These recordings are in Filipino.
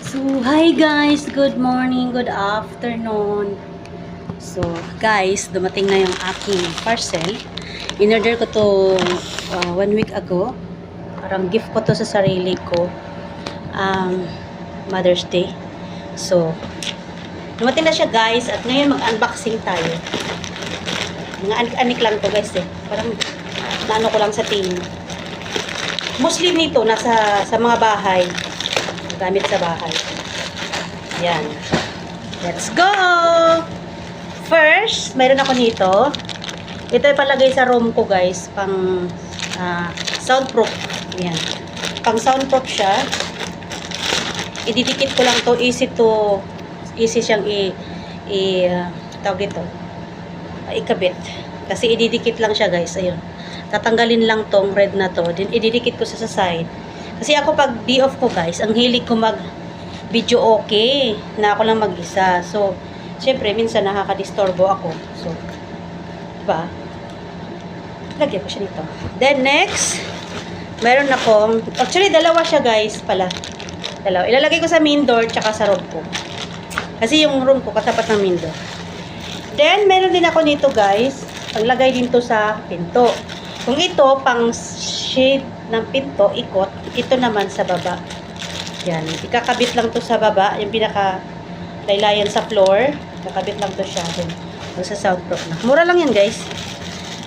So, hi guys! Good morning, good afternoon. So, guys, dumating na yung aking parcel. In-order ko to 1 week ago. Parang gift ko to sa sarili ko. Mother's Day. So, dumating na siya guys at ngayon mag-unboxing tayo. Mga anik-anik lang to guys eh. Parang naano ko lang sa tingin. Mostly nito nasa sa mga bahay. Gamit sa bahay. Yan. Let's go! First, mayroon ako nito. Ito ay palagay sa room ko guys. Pang soundproof. Yan. Pang soundproof siya. Ididikit ko lang to. Easy siyang tawag dito. Ikabit. Kasi ididikit lang siya guys. Ayun. Tatanggalin lang tong red na to. Then ididikit ko sa side. Kasi ako pag day off ko guys, ang hilig ko mag video okay na ako lang mag-isa. So, syempre minsan nakaka-disturbo ako. So, diba? Lagyan ko siya nito. Then next, meron akong, actually dalawa siya guys pala. Dalawa. Ilalagay ko sa main door tsaka sa room ko. Kasi yung room ko katapat ng main door. Then, meron din ako nito guys. Paglagay din to sa pinto. Kung ito, pang shade ng pinto, ikot. Ito naman sa baba. Yan. Ikakabit lang to sa baba. Yung pinaka laylayan sa floor. Ikakabit lang to siya. Then, sa soundproof na. Mura lang yan guys.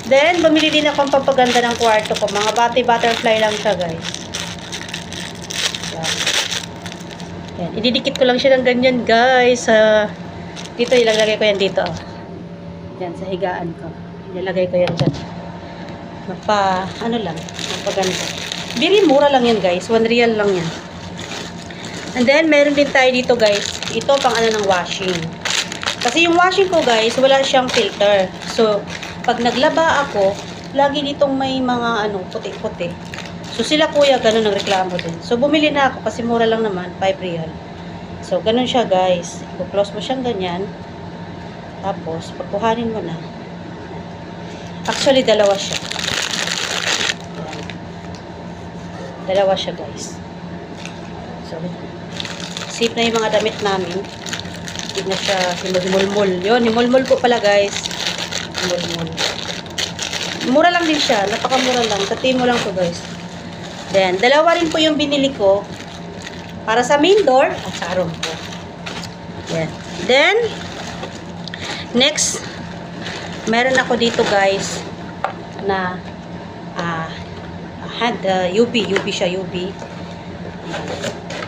Then, bumili din ako ang pampaganda ng kwarto ko. Mga butterfly lang siya guys. Yan. Yan. Ididikit ko lang siya ng ganyan guys. Dito, ilalagay ko yan dito. Yan, sa higaan ko. Ilalagay ko yan dyan. Ano lang, mapaganda. Very mura lang yan guys, 1 real lang yan. And then, meron din tayo dito guys, ito pang ano ng washing. Kasi yung washing ko guys, wala siyang filter. So, pag naglaba ako, lagi ditong may mga puti-puti. So, sila kuya, ganun ang reklamo din. So, bumili na ako kasi mura lang naman, 5 real. So, ganun siya guys. I-close mo siyang ganyan. Tapos, pagkuhanin mo na. Actually, dalawa siya. Dalawa siya guys. So, safe na yung mga damit namin. Hindi na siya himulmul. Yun, himulmul po pala guys. Himulmul. Mura lang din siya. Napakamura lang. Tatiin mo lang to guys. Then, dalawa rin po yung binili ko. Para sa main door at sa room ko. Yan. Then, next, meron ako dito guys na UV siya, UV.